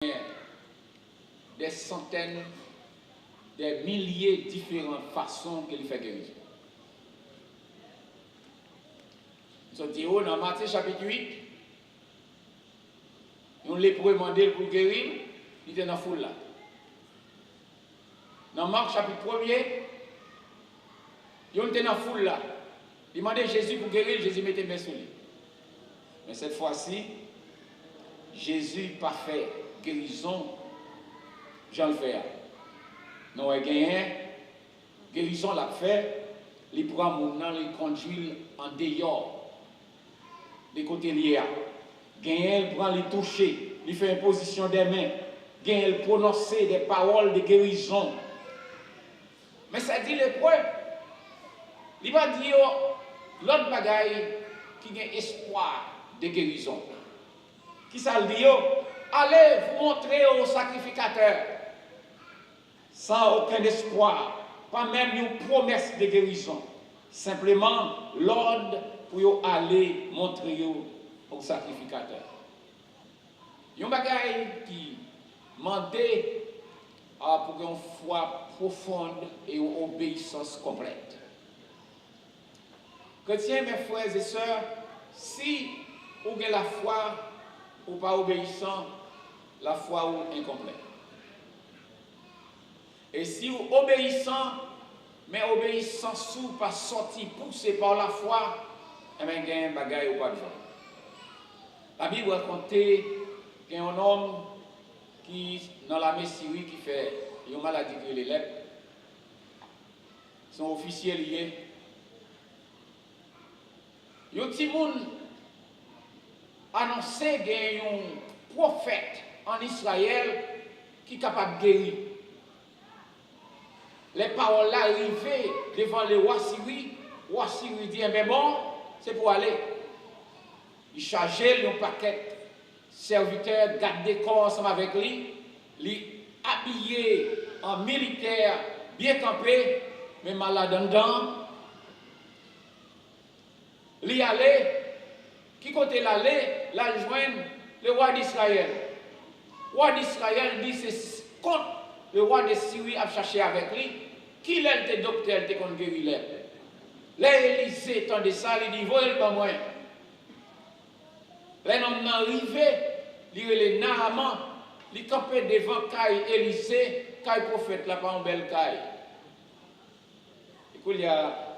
des centaines, des milliers de différentes façons qu'il fait guérir. Nous sommes dans Matthieu chapitre 8, nous lépreux demandé pour guérir, il était dans la foule là. Dans Marc chapitre 1er, il était dans la foule là. Il demandait Jésus pour guérir, Jésus mettait main sur lui. Mais cette fois-ci, Jésus pas fait guérison, Jean le fait. Non, il gagné, guérison l'a fait, il prend mon nom, il conduit en dehors, des côtés liés. Gagné, il prend, il toucher, il fait imposition des mains, gagné, il prononcer des paroles de guérison. Mais ça dit le point, il va dire l'autre bagaille qui a espoir de guérison. Qui ça le dit? Allez vous montrer au sacrificateur sans aucun espoir, pas même une promesse de guérison. Simplement l'ordre pour aller montrer au sacrificateur. Il y a un bagaille qui demandait pour une foi profonde et une obéissance complète. Chrétiens, mes frères et sœurs, si vous avez la foi ou pas obéissant, la foi ou incomplète. Et si vous obéissant, mais obéissant sous pas sorti poussé par la foi, eh bien, il y a un bagage ou pas de foi. La Bible raconte qu'il y a un homme qui, dans la Messie, qui fait une maladie que les lèpres, son officier lié. Il y a un petit monde annoncé qu'il y a un prophète en Israël qui est capable de guérir. Les paroles là arrivées devant le roi Syrie dit, mais bon, c'est pour aller. Il chargeait le paquet serviteur, garde des corps ensemble avec lui, habillé en militaire, bien campé, mais malade en dedans. Il allait, qui côté l'aller, la joindre le roi d'Israël. Le roi d'Israël dit, c'est contre le roi de Syrie a cherché avec lui, qui l'était docteur, était contre guérir. Là, Élysée, tant de ça, il dit, voyez le pas moins. Là, l'homme est arrivé, il est Naaman, il campait devant Caille Élysée, Caille prophète, là, pas un bel Caille. Écoute, il y a,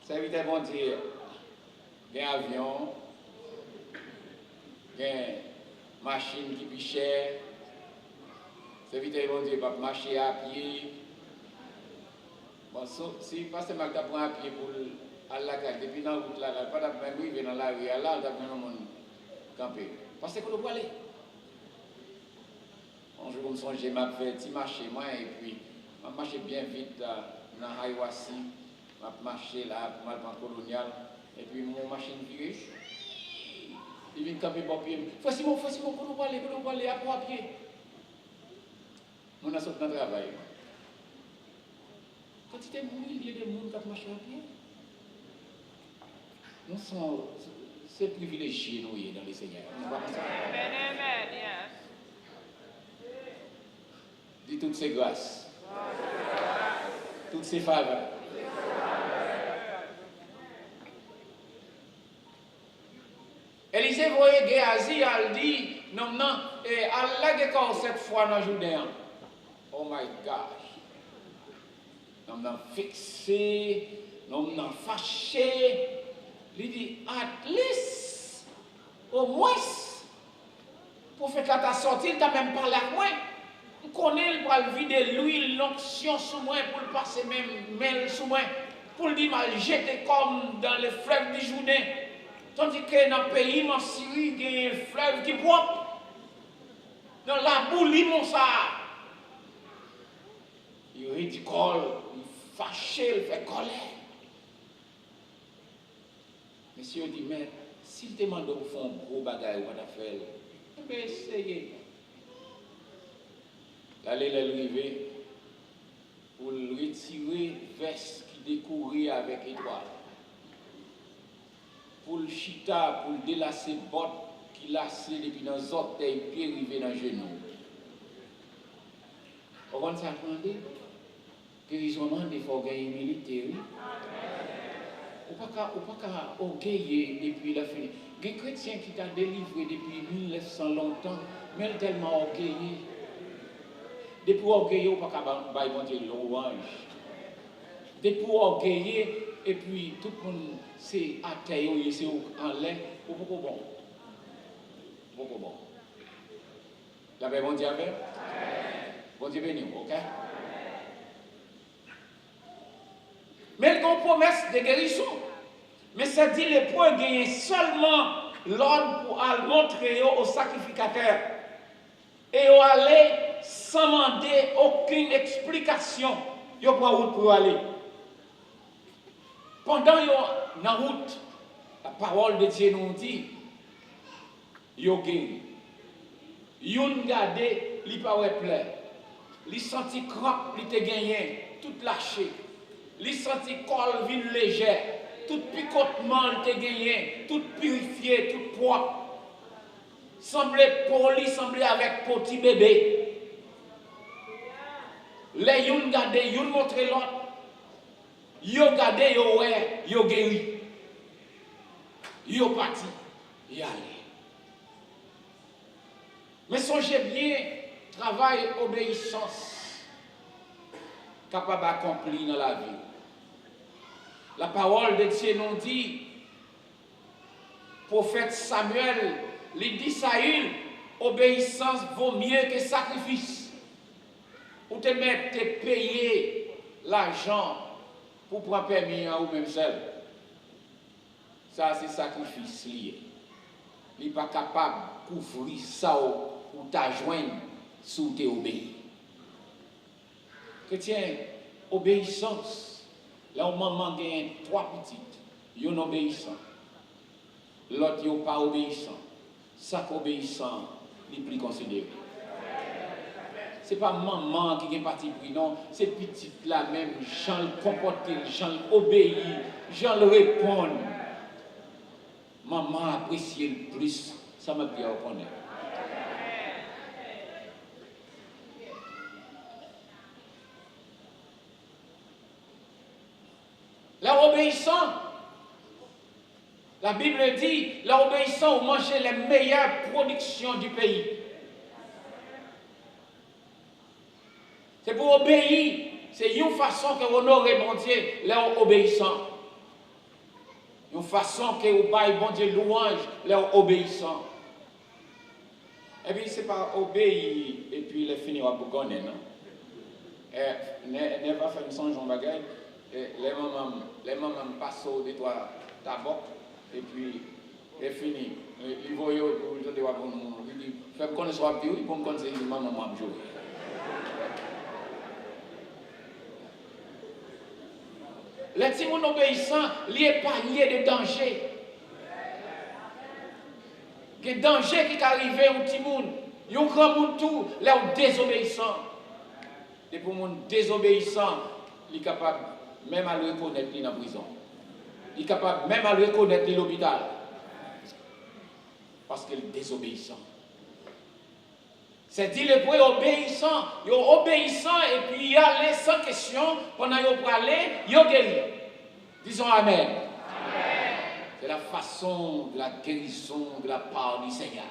serviteur bon Dieu, il y a un avion, il y a une machine qui est chère, serviteur bon Dieu, pas marcher à pied. Bon, si pasteur Magda prend à pied pour aller à la carte, depuis dans la route là, pas d'après lui, il vient dans la rue, là, il a besoin de monde camper. Parce que nous doit aller. Un jour, je me songe, j'ai fait un petit marché, moi, et puis, je marche bien vite dans Haïwassi, je marche là, pour mal colonial, et puis mon machine virée, il vient camper pour pied. Faut-il mon, pour nous aller, à pied. On a sorti dans le travail. Quand il y a des milliers de monde qui marchent à pied, nous sommes c'est privilégiés nous dans les Seigneurs. Amen, yes. Dis toutes ces grâces, toutes ces faveurs. Élisée voyait Géasi, elle dit, non, et Allah est encore cette fois dans le Jourdain. Oh my gosh. Non, fixé, non, fâché. Il dit, at least, au moins, pour faire qu'à ta sortie, il t'a même parlé à moi. Je connais, il va vider l'huile, l'onction sous moi, pour le passer même mêle sous moi, pour le dire, mal jeter comme dans le fleuve du Jourdain. Tandis que dans le pays, en Syrie, il y a un fleuve qui est propre. Dans la boule, il ça. Il ridicule, il fâché, il fait colère. Monsieur dit, mais s'il te demande de faire un gros bagage, on va faire, on va essayer. L'aller l'arriver pour retirer veste qui décourait avec étoile. Pour le chita, pour le délasser bottes qui lassait depuis dans les orteils, pieds rivés dans les genoux. comprenez ça, attendez? Guérison, il faut gagner humilité, oui. Ou pas qu'à orgueiller et puis la fin. Les chrétiens qui t'a délivré depuis 1900 longtemps, mais tellement orgueillés. Depuis orgueillés, ou pas qu'à bailler louange. Depuis orgueillés, et puis tout le monde c'est à terre, c'est en l'air, ou beaucoup bon. Beaucoup bon. La paix, bon Dieu avec? Bon Dieu béni, ok? Mais il y a une promesse de guérison. Mais ça dit les points gagnent seulement l'ordre pour aller montrer au sacrificateur. Et au aller sans demander aucune explication. Il n'y a pas de route pour aller. Pendant la route, la parole de Dieu nous dit, il y a guéri. Il y a gardé, il n'y a pas de plaie. Il senti crampe, il a gagné, tout lâché. Il senti col vine légère. Tout picotement il te gagné, tout purifié, tout propre. Semblait poli, semblait avec petit bébé. Les yon gade, yon montre l'autre. Yo gade, yo ouais, yo guéri. Yo parti, y allé. Mais songez bien, travail, obéissance, capable d'accomplir dans la vie. La parole de Dieu nous dit, prophète Samuel, il dit Saül, obéissance vaut mieux que sacrifice. Ou te mettre, te payer l'argent pour prendre permis ou même seul. Ça, c'est sacrifice lié. Il n'est pas capable de couvrir ça ou t'ajoindre sous tes obéis. Chrétien, obéissance. Là, où maman gagne 3 petites, ils sont obéissants. L'autre, ils pas obéissant. Ça obéissant, il est plus considéré. Ce n'est pas maman qui est parti pris, non. C'est petit là même, j'en le comporter, j'en l'obéir, j'en le répondre. Maman apprécie le plus, ça m'a bien reconnaître. L'obéissant, la Bible dit, l'obéissant vous mangez les meilleures productions du pays. C'est pour obéir, c'est une façon que vous honorez bon Dieu, l'obéissant. Une façon que vous baillez bon Dieu louange, l'obéissant. Et puis c'est pas obéir et puis les finir à Bougonne, non? Ne pas faire une songe en bagaille. Les mamans passent au détour d'abord et puis c'est fini. Ils voient que je dois faire connaître soit plus, ils vont me conseiller de maman m'a jouer. Les petits gens obéissants, ils sont épargnés de danger. Il y a des dangers qui sont arrivés aux petits gens. Il y a un grand monde tout, les désobéissants. Et pour les désobéissants, ils sont capables même à le reconnaître dans la prison. Il est capable même à le reconnaître dans l'hôpital. Parce qu'il est désobéissant. C'est dit le point obéissant. Il est obéissant et puis il y a les sans question. Pendant qu'il peut aller, il est guéri. Disons Amen. Amen. C'est la façon de la guérison de la part du Seigneur.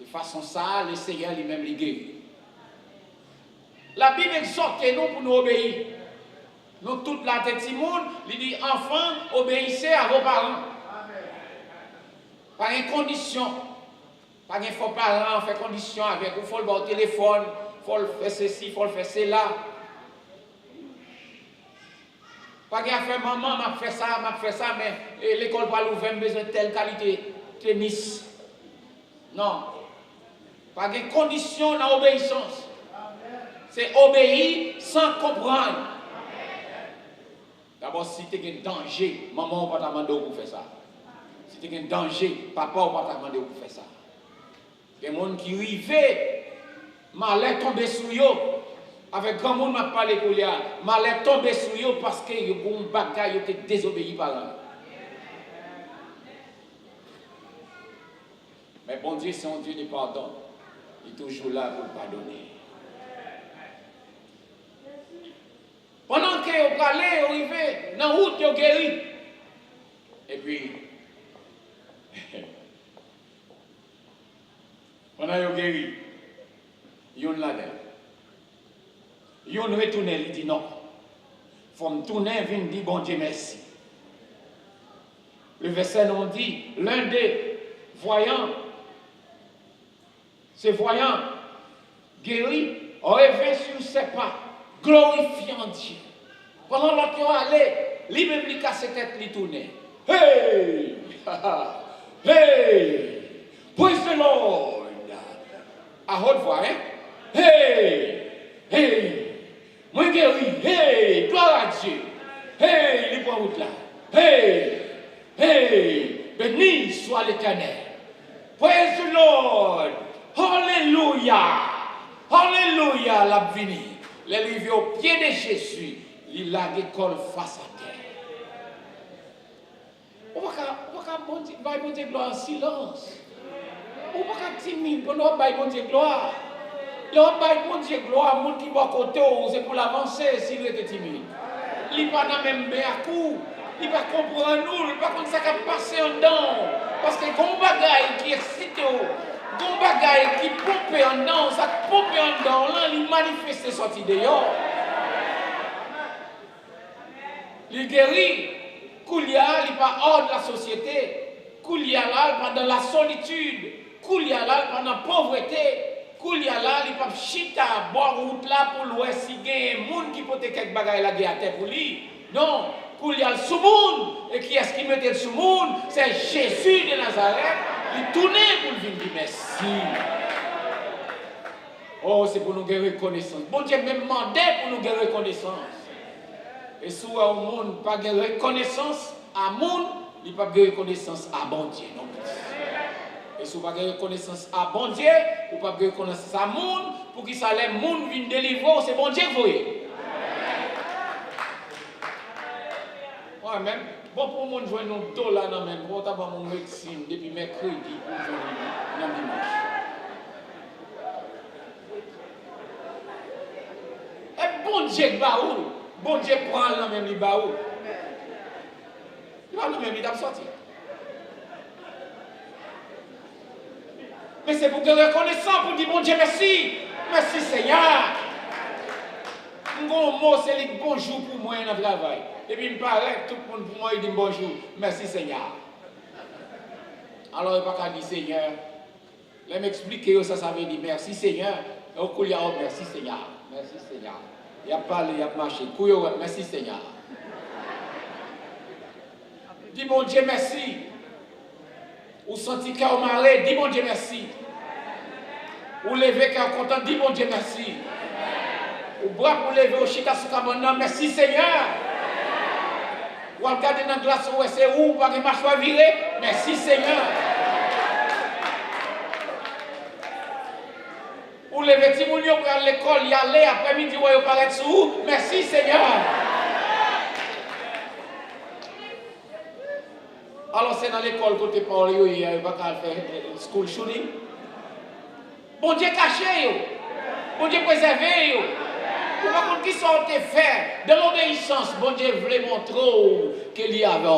De façon ça, le Seigneur lui-même les guérit. La Bible exhorte nous pour nous obéir. Nous, toute la tête du monde, il dit enfants, obéissez à vos parents. Par une condition. Pas qu'il faut parents faire condition avec vous, il faut le bon téléphone, il faut le faire ceci, il faut le faire cela. Pas qu'il a fait maman, m'a fait ça, mais l'école va l'ouvrir, besoin de telle qualité, tennis. Non. Pas qu'il condition dans l'obéissance. C'est obéir sans comprendre. D'abord, si tu as un danger, maman ne va pas demander pour faire ça. Si tu as un danger, papa ne va pas demander pour faire ça. Il y a des gens qui arrivent, malheur tomber sur eux. Avec grand monde m'a parlé pour lui, malheur tomber sur eux parce que y a un bagage qui est désobéi par eux. Mais bon Dieu, c'est un Dieu de pardon. Il est toujours là pour pardonner. que vous allez arriver dans la route, vous guéri. Et puis, pendant que vous guéri, vous l'avez. Vous retournez, il dit non. Il faut me tourner, venir dire bon Dieu merci. Le verset nous dit, l'un des voyants, ces voyants guéris, revint sur ses pas, glorifiant Dieu. Pendant l'autre est allé, lui-même lui casse sa tête, lui tournait. Hey! Hey! Praise the Lord! À haute voix, hein? Hey! Hey! Moi guéri! Hey! Gloire à Dieu! Hey! Il prend route là! Hey! Hey! Béni soit l'Éternel! Praise the Lord! Alléluia! Alléluia! La vini! Les rivières au pied de Jésus, il a l'école face à terre. On va pas dire gloire en silence. On va pas timide pour nous bailler Dieu gloire. L'on baille Dieu gloire, monde qui va côté, c'est pour l'avancer s'il était timide. Il pas dans même bien à coup. Il va comprendre nous, il va comprendre ça qui a passé en dedans. Parce que gon bagaille qui excite, gon bagaille qui pompe en dedans, ça pompe en dedans, là, il manifeste sorti dehors. Il guérit. Koulia, il pas hors de la société. Koulia là, il pas dans la solitude. Koulia là, il pas dans la pauvreté. Koulia là, il pas chita, boire route là pour l'ouest, si il y a un monde qui peut te quelque bagaille là à terre pour lui. Non, Koulia le sous-monde. Et qui est-ce qui mettait le sous-monde? C'est Jésus de Nazareth. Il tournait pour le venir dire merci. Oh, c'est pour nous gagner reconnaissance. Bon Dieu même demandé pour nous gagner reconnaissance. Et si au monde pas de reconnaissance à monde, il pas de reconnaissance à bon Dieu non plus. Et si vous pas de reconnaissance à bon Dieu, vous pas de reconnaissance à monde, pour qu'il ça les monde viennent délivrer, c'est bon Dieu que vous voyez. Ouais, même bon pour monde jouer nos dollars là même, pour t'avoir mon médecine depuis mercredi pour jouer dans dimanche. Et bon Dieu baoul. Bon Dieu prend la même libaou. Il va nous même il sortir. Mais c'est pour que reconnaissant pour dire bon Dieu merci. Merci Seigneur. Mon mot c'est le bonjour pour moi dans le travail. Et puis il me paraît tout le monde pour moi il dit bonjour. Merci Seigneur. Alors il n'y a pas qu'à dire Seigneur. Là m'expliquer ça veut dire merci Seigneur. Et au coup il y a merci Seigneur. Merci Seigneur. Il y a parlé, il y a marché. Merci Seigneur. Dis mon Dieu merci. Ou senti qu'à au maré, dis mon Dieu merci. Ou lever qu'à content, dis mon Dieu merci. Ou bras pour lever au chita sous cabana, merci Seigneur. Ou regarder dans la glace, c'est où, pas que marche virer, merci Seigneur. Ou les petits mounions pour aller à l'école, y aller après-midi, ou y paraître sous. Merci Seigneur. Alors c'est dans l'école que tu parles, il n'y a pas qu'à faire school shooting. Bon Dieu caché, bon Dieu préservé. Pour pas qu'on qui sont fait de l'obéissance, bon Dieu voulait montrer qu'il y avait.